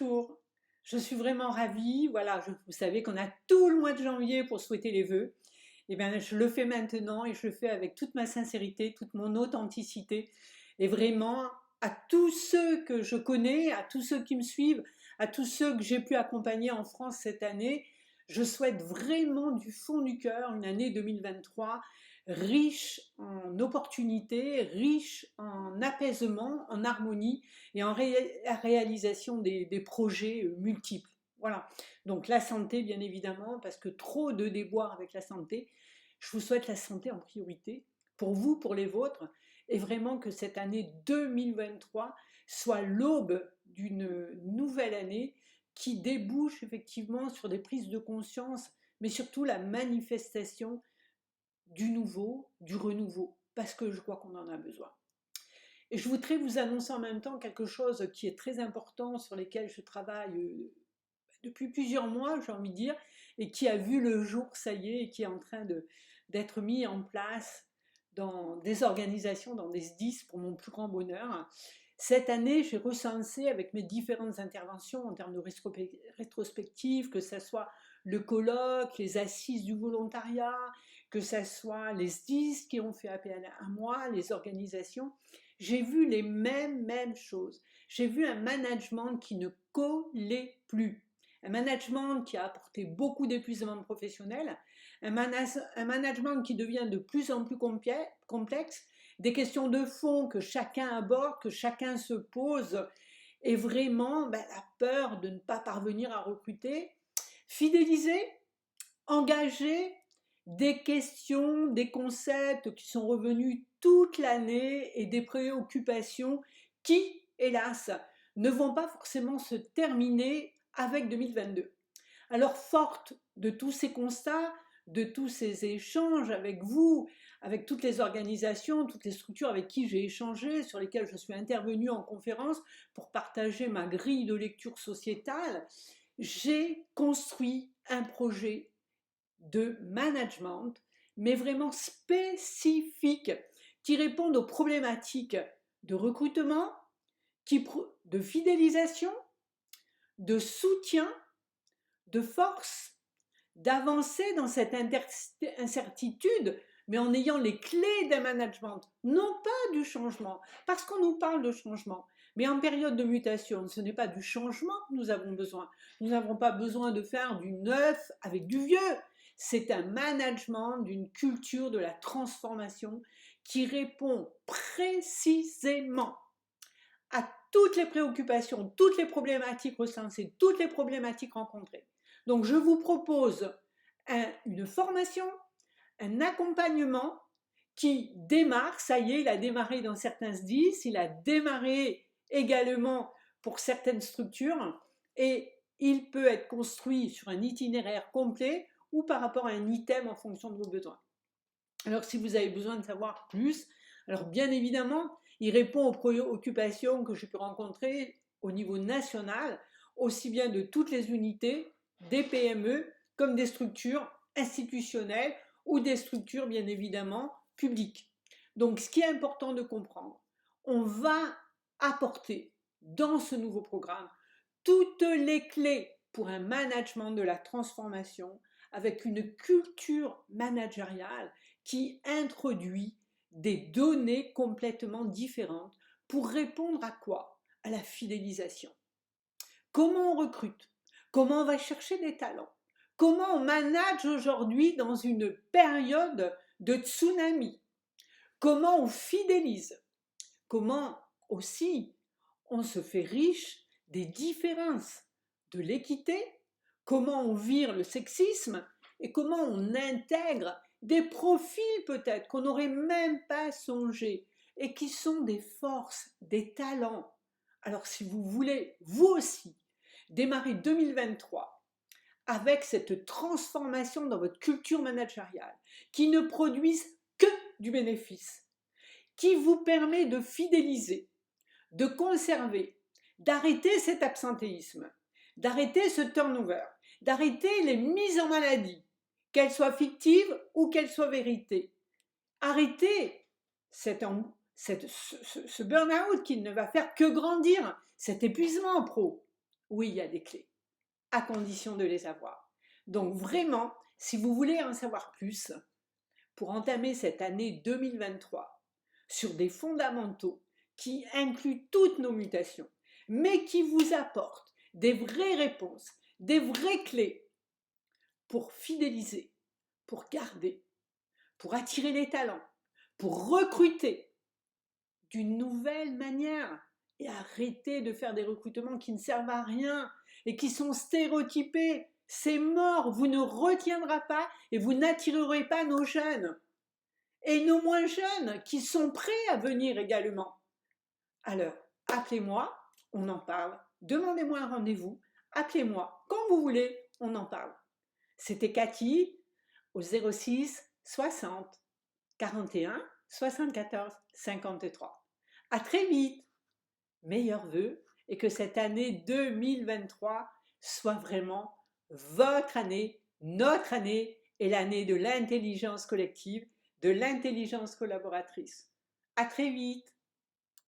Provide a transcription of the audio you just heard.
Bonjour, je suis vraiment ravie. Voilà, vous savez qu'on a tout le mois de janvier pour souhaiter les vœux. Et bien, je le fais maintenant et je le fais avec toute ma sincérité, toute mon authenticité. Et vraiment, à tous ceux que je connais, à tous ceux qui me suivent, à tous ceux que j'ai pu accompagner en France cette année, je souhaite vraiment du fond du cœur une année 2023 riche en opportunités, riche en apaisement, en harmonie et en réalisation des projets multiples. Voilà. Donc la santé, bien évidemment, parce que trop de déboires avec la santé. Je vous souhaite la santé en priorité, pour vous, pour les vôtres, et vraiment que cette année 2023 soit l'aube d'une nouvelle année qui débouche effectivement sur des prises de conscience, mais surtout la manifestation du nouveau, du renouveau, parce que je crois qu'on en a besoin. Et je voudrais vous annoncer en même temps quelque chose qui est très important, sur lequel je travaille depuis plusieurs mois, j'ai envie de dire, et qui a vu le jour, ça y est, et qui est en train d'être mis en place dans des organisations, dans des SDIS, pour mon plus grand bonheur. Cette année, j'ai recensé avec mes différentes interventions en termes de rétrospective, que ce soit le colloque, les assises du volontariat, que ce soit les SDIS qui ont fait appel à moi, les organisations, j'ai vu les mêmes choses. J'ai vu un management qui ne collait plus, un management qui a apporté beaucoup d'épuisement professionnel, un management qui devient de plus en plus complexe, des questions de fond que chacun aborde, que chacun se pose, et vraiment la peur de ne pas parvenir à recruter, fidéliser, engager, des questions, des concepts qui sont revenus toute l'année et des préoccupations qui, hélas, ne vont pas forcément se terminer avec 2022. Alors, forte de tous ces constats, de tous ces échanges avec vous, avec toutes les organisations, toutes les structures avec qui j'ai échangé, sur lesquelles je suis intervenue en conférence pour partager ma grille de lecture sociétale, j'ai construit un projet de management, mais vraiment spécifique, qui répondent aux problématiques de recrutement, de fidélisation, de soutien, de force, d'avancer dans cette incertitude, mais en ayant les clés d'un management, non pas du changement, parce qu'on nous parle de changement, mais en période de mutation, ce n'est pas du changement que nous avons besoin. Nous n'avons pas besoin de faire du neuf avec du vieux. C'est un management d'une culture de la transformation qui répond précisément à toutes les préoccupations, toutes les problématiques recensées, toutes les problématiques rencontrées. Donc je vous propose une formation, un accompagnement qui démarre, ça y est, il a démarré dans certains SDIS, il a démarré également pour certaines structures, et il peut être construit sur un itinéraire complet ou par rapport à un item en fonction de vos besoins. Alors si vous avez besoin de savoir plus, alors bien évidemment, il répond aux préoccupations que j'ai pu rencontrer au niveau national, aussi bien de toutes les unités, des PME, comme des structures institutionnelles ou des structures bien évidemment publiques. Donc ce qui est important de comprendre, on va apporter dans ce nouveau programme toutes les clés pour un management de la transformation avec une culture managériale qui introduit des données complètement différentes pour répondre à quoi? À la fidélisation. Comment on recrute? Comment on va chercher des talents? Comment on manage aujourd'hui dans une période de tsunami? Comment on fidélise? Comment aussi on se fait riche des différences, de l'équité? Comment on vire le sexisme? Et comment on intègre des profils peut-être qu'on n'aurait même pas songé et qui sont des forces, des talents. Alors si vous voulez, vous aussi, démarrer 2023 avec cette transformation dans votre culture managériale qui ne produise que du bénéfice, qui vous permet de fidéliser, de conserver, d'arrêter cet absentéisme, d'arrêter ce turnover, d'arrêter les mises en maladie, qu'elles soient fictives ou qu'elles soient vérités. Arrêter ce burn-out qui ne va faire que grandir, cet épuisement pro. Oui, il y a des clés, à condition de les avoir. Donc vraiment, si vous voulez en savoir plus, pour entamer cette année 2023 sur des fondamentaux qui incluent toutes nos mutations, mais qui vous apportent des vraies réponses, des vraies clés pour fidéliser, pour garder, pour attirer les talents, pour recruter d'une nouvelle manière et arrêter de faire des recrutements qui ne servent à rien et qui sont stéréotypés. C'est mort, vous ne retiendrez pas et vous n'attirerez pas nos jeunes et nos moins jeunes qui sont prêts à venir également. Alors, appelez-moi, on en parle. Demandez-moi un rendez-vous. Appelez-moi quand vous voulez, on en parle. C'était Cathy au 06 60 41 74 53. À très vite. Meilleurs vœux et que cette année 2023 soit vraiment votre année, notre année et l'année de l'intelligence collective, de l'intelligence collaboratrice. À très vite.